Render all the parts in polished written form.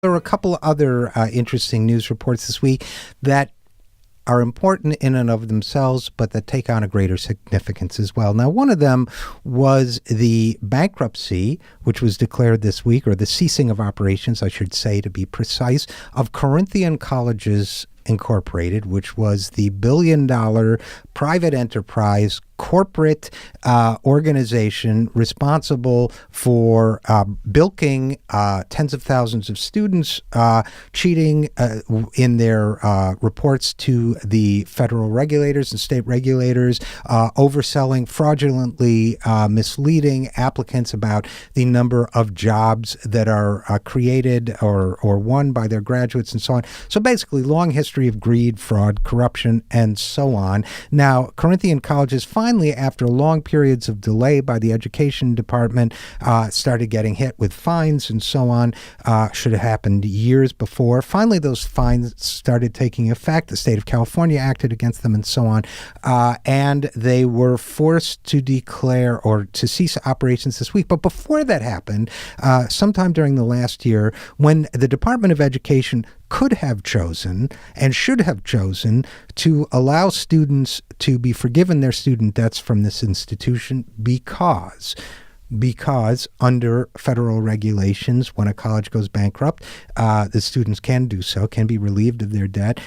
There were a couple of other interesting news reports this week that are important in and of themselves, but that take on a greater significance as well. Now, one of them was the bankruptcy, which was declared this week, or the ceasing of operations, I should say, to be precise, of Corinthian Colleges Incorporated, which was the billion-dollar private enterprise corporate organization responsible for bilking tens of thousands of students, cheating in their reports to the federal regulators and state regulators, overselling, fraudulently misleading applicants about the number of jobs that are created or won by their graduates and so on. So basically, long history of greed, fraud, corruption, and so on. Now, Corinthian colleges finally, after long periods of delay by the education department, started getting hit with fines and so on. Should have happened years before. Finally, those fines started taking effect. The state of California acted against them and so on. And they were forced to declare or to cease operations this week. But before that happened, sometime during the last year, when the Department of Education could have chosen and should have chosen to allow students to be forgiven their student debts from this institution because under federal regulations, when a college goes bankrupt, the students can do so, can be relieved of their debt.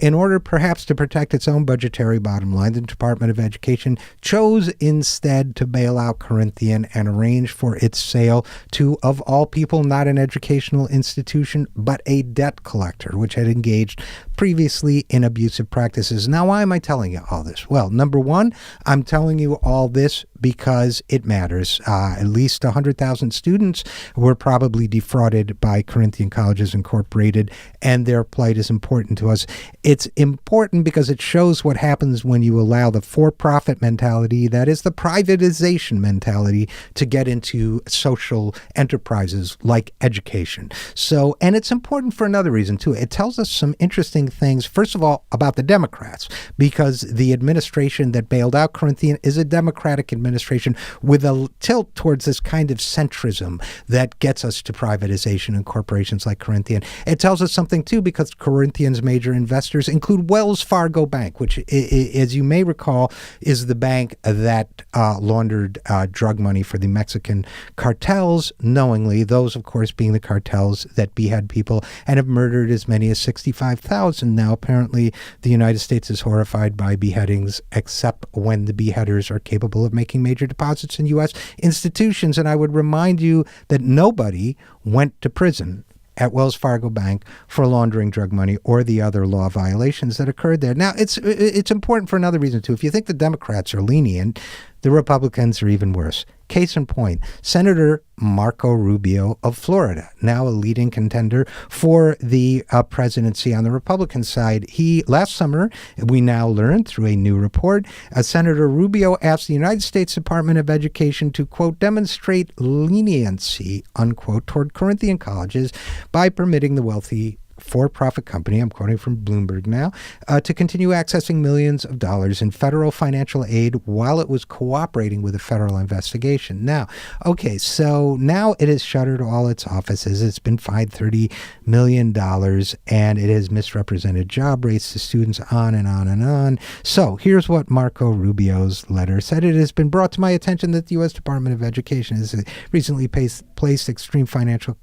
In order perhaps to protect its own budgetary bottom line, the Department of Education chose instead to bail out Corinthian and arrange for its sale to, of all people, not an educational institution, but a debt collector, which had engaged previously in abusive practices. Now, why am I telling you all this? Well, number one, I'm telling you all this because it matters. At least 100,000 students were probably defrauded by Corinthian Colleges Incorporated, and their plight is important to us. It's important because it shows what happens when you allow the for-profit mentality, that is the privatization mentality, to get into social enterprises like education. So, and it's important for another reason, too. It tells us some interesting things, first of all, about the Democrats, because the administration that bailed out Corinthian is a Democratic administration with a tilt towards this kind of centrism that gets us to privatization in corporations like Corinthian. It tells us something, too, because Corinthian's major investors include Wells Fargo Bank, which, as you may recall, is the bank that laundered drug money for the Mexican cartels knowingly, those, of course, being the cartels that behead people and have murdered as many as 65,000. Now, apparently, the United States is horrified by beheadings, except when the beheaders are capable of making major deposits in U.S. institutions. And I would remind you that nobody went to prison at Wells Fargo Bank for laundering drug money or the other law violations that occurred there. Now, it's important for another reason, too. If you think the Democrats are lenient, the Republicans are even worse. Case in point, Senator Marco Rubio of Florida, now a leading contender for the presidency on the Republican side. Last summer, we now learned through a new report, Senator Rubio asked the United States Department of Education to, quote, demonstrate leniency, unquote, toward Corinthian colleges by permitting the wealthy for-profit company, I'm quoting from Bloomberg now, to continue accessing millions of dollars in federal financial aid while it was cooperating with a federal investigation. Now, okay, so now it has shuttered all its offices. It's been fined $30 million, and it has misrepresented job rates to students, on and on and on. So here's what Marco Rubio's letter said. It has been brought to my attention that the U.S. Department of Education has recently placed extreme financial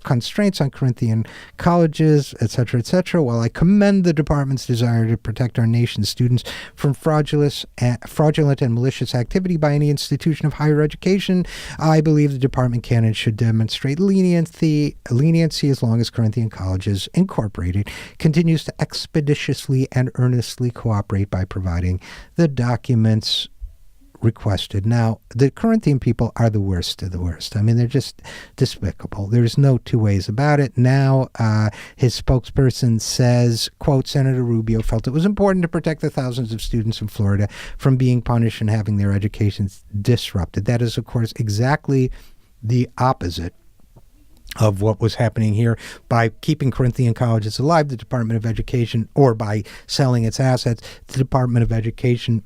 constraints on Corinthian colleges, et cetera, while I commend the department's desire to protect our nation's students from fraudulent and malicious activity by any institution of higher education, I believe the department can and should demonstrate leniency as long as Corinthian Colleges Incorporated continues to expeditiously and earnestly cooperate by providing the documents requested. Now, the Corinthian people are the worst of the worst. I mean, they're just despicable. There's no two ways about it. Now, his spokesperson says, quote, Senator Rubio felt it was important to protect the thousands of students in Florida from being punished and having their educations disrupted. That is, of course, exactly the opposite of what was happening here. By keeping Corinthian colleges alive, the Department of Education, or by selling its assets, the Department of Education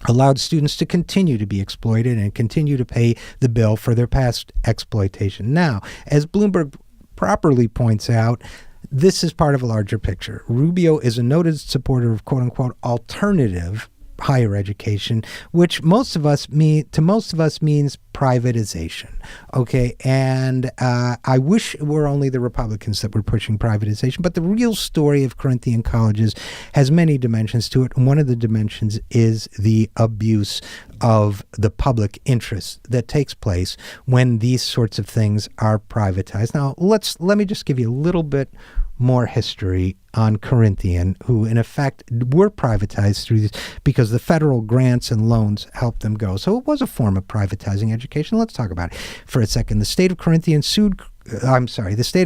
allowed students to continue to be exploited and continue to pay the bill for their past exploitation. Now, as Bloomberg properly points out, this is part of a larger picture. Rubio is a noted supporter of quote-unquote alternative higher education, which to most of us means privatization. Okay, and I wish it were only the Republicans that were pushing privatization, but the real story of Corinthian colleges has many dimensions to it, and one of the dimensions is the abuse of the public interest that takes place when these sorts of things are privatized. Now, let me just give you a little bit more history on Corinthian, who in effect were privatized through this because the federal grants and loans helped them go. So it was a form of privatizing education. Let's talk about it for a second. The state of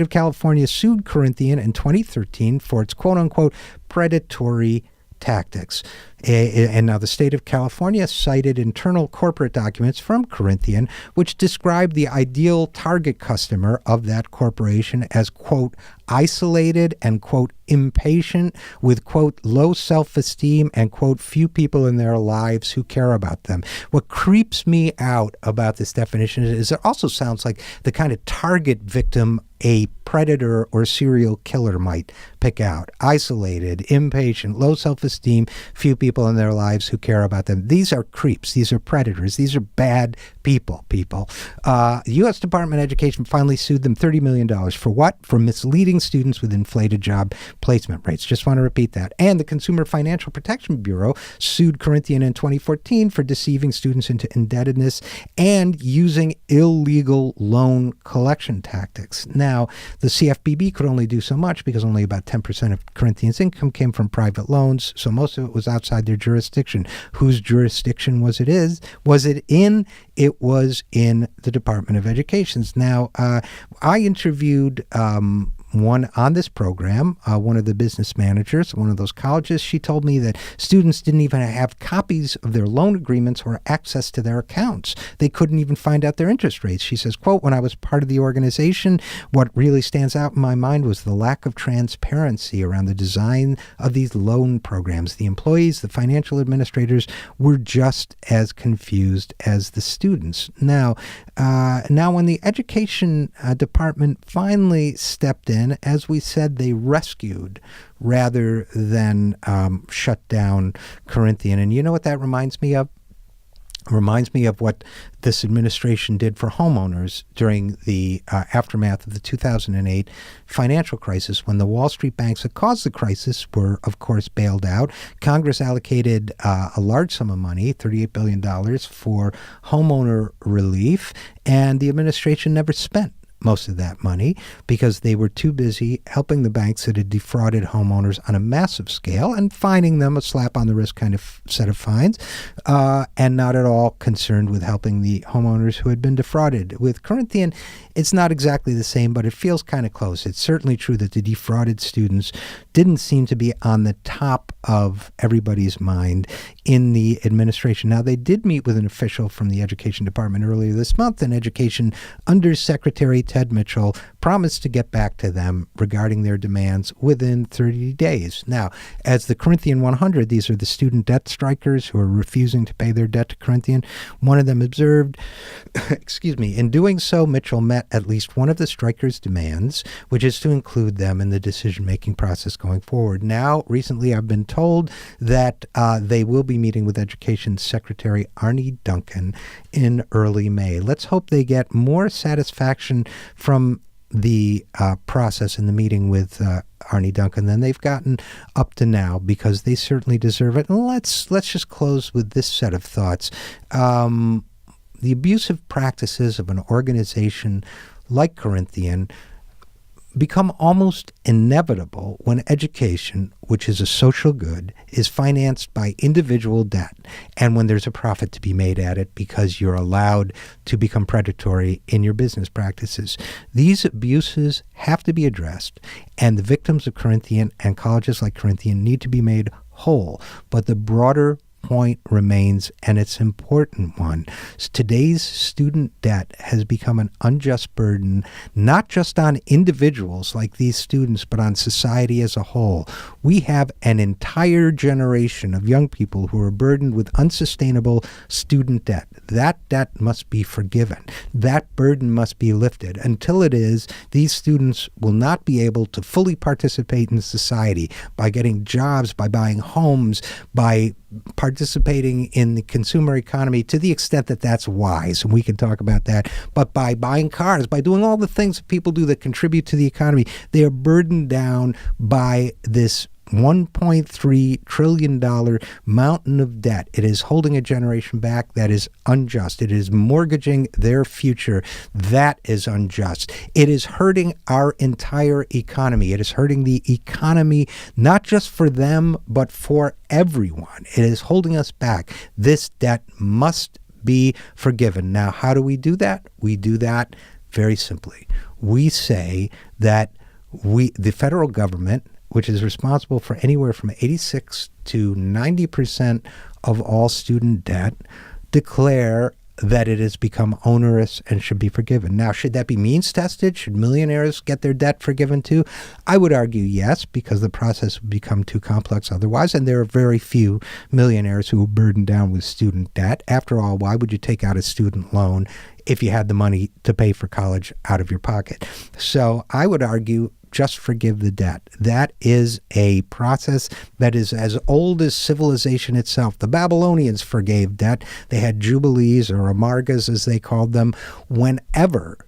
California sued Corinthian in 2013 for its quote-unquote predatory tactics. And now the state of California cited internal corporate documents from Corinthian, which described the ideal target customer of that corporation as, quote, isolated and, quote, impatient with, quote, low self-esteem and, quote, few people in their lives who care about them. What creeps me out about this definition is it also sounds like the kind of target victim a predator or serial killer might pick out. Isolated, impatient, low self-esteem, few people in their lives who care about them. These are creeps. These are predators. These are bad people. The U.S. Department of Education finally sued them $30 million. For what? For misleading students with inflated job placement rates. Just want to repeat that. And the Consumer Financial Protection Bureau sued Corinthian in 2014 for deceiving students into indebtedness and using illegal loan collection tactics. Now, the CFPB could only do so much because only about 10% of Corinthian's income came from private loans, so most of it was outside their jurisdiction. Whose jurisdiction was it in? It was in the Department of Education's. Now, I interviewed one on this program, one of the business managers, one of those colleges. She told me that students didn't even have copies of their loan agreements or access to their accounts. They couldn't even find out their interest rates. She says, quote, when I was part of the organization, what really stands out in my mind was the lack of transparency around the design of these loan programs. The employees, the financial administrators were just as confused as the students. Now when the education department finally stepped in, as we said, they rescued rather than shut down Corinthian. And you know what that reminds me of? Reminds me of what this administration did for homeowners during the aftermath of the 2008 financial crisis, when the Wall Street banks that caused the crisis were, of course, bailed out. Congress allocated a large sum of money, $38 billion, for homeowner relief, and the administration never spent most of that money because they were too busy helping the banks that had defrauded homeowners on a massive scale and fining them, a slap on the wrist kind of set of fines, and not at all concerned with helping the homeowners who had been defrauded. With Corinthian, it's not exactly the same, but it feels kind of close. It's certainly true that the defrauded students didn't seem to be on the top of everybody's mind in the administration. Now, they did meet with an official from the Education Department earlier this month, and Education Undersecretary Ted Mitchell promised to get back to them regarding their demands within 30 days. Now, as the Corinthian 100, these are the student debt strikers who are refusing to pay their debt to Corinthian. One of them observed, in doing so, Mitchell met at least one of the strikers' demands, which is to include them in the decision-making process going forward. Now, recently, I've been told that they will be meeting with Education Secretary Arne Duncan in early May. Let's hope they get more satisfaction from the process in the meeting with Arne Duncan than they've gotten up to now, because they certainly deserve it. And let's just close with this set of thoughts. The abusive practices of an organization like Corinthian become almost inevitable when education, which is a social good, is financed by individual debt, and when there's a profit to be made at it because you're allowed to become predatory in your business practices. These abuses have to be addressed, and the victims of Corinthian and colleges like Corinthian need to be made whole. But the broader point remains, and it's an important one. Today's student debt has become an unjust burden, not just on individuals like these students, but on society as a whole. We have an entire generation of young people who are burdened with unsustainable student debt. That debt must be forgiven. That burden must be lifted. Until it is, these students will not be able to fully participate in society by getting jobs, by buying homes, by participating in the consumer economy to the extent that that's wise, and we can talk about that, but by buying cars, by doing all the things that people do that contribute to the economy, they are burdened down by this $1.3 trillion mountain of debt. It is holding a generation back. That is unjust. It is mortgaging their future. That is unjust. It is hurting our entire economy. It is hurting the economy, not just for them, but for everyone. It is holding us back. This debt must be forgiven. Now, how do we do that? We do that very simply. We say that the federal government, which is responsible for anywhere from 86 to 90% of all student debt, declare that it has become onerous and should be forgiven. Now, should that be means tested? Should millionaires get their debt forgiven too? I would argue yes, because the process would become too complex otherwise, and there are very few millionaires who are burdened down with student debt. After all, why would you take out a student loan if you had the money to pay for college out of your pocket? So I would argue just forgive the debt. That is a process that is as old as civilization itself. The Babylonians forgave debt. They had jubilees, or amargas as they called them, whenever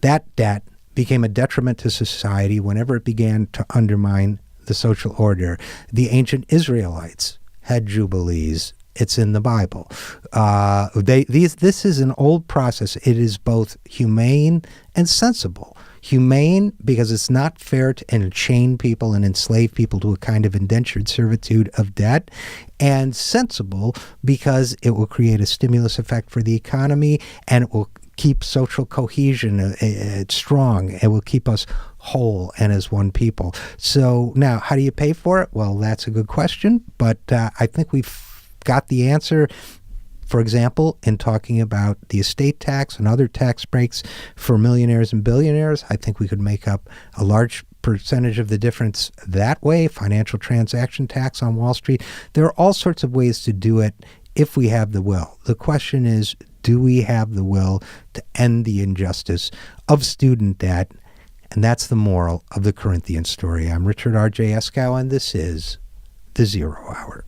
that debt became a detriment to society, whenever it began to undermine the social order. The ancient Israelites had jubilees. It's in the Bible. This is an old process. It is both humane and sensible. Humane because it's not fair to enchain people and enslave people to a kind of indentured servitude of debt, and sensible because it will create a stimulus effect for the economy, and it will keep social cohesion strong. It will keep us whole and as one people. So now, how do you pay for it? Well, that's a good question, but I think we've got the answer. For example, in talking about the estate tax and other tax breaks for millionaires and billionaires, I think we could make up a large percentage of the difference that way. Financial transaction tax on Wall Street. There are all sorts of ways to do it if we have the will. The question is, do we have the will to end the injustice of student debt? And that's the moral of the Corinthian story. I'm Richard RJ Eskow, and this is The Zero Hour.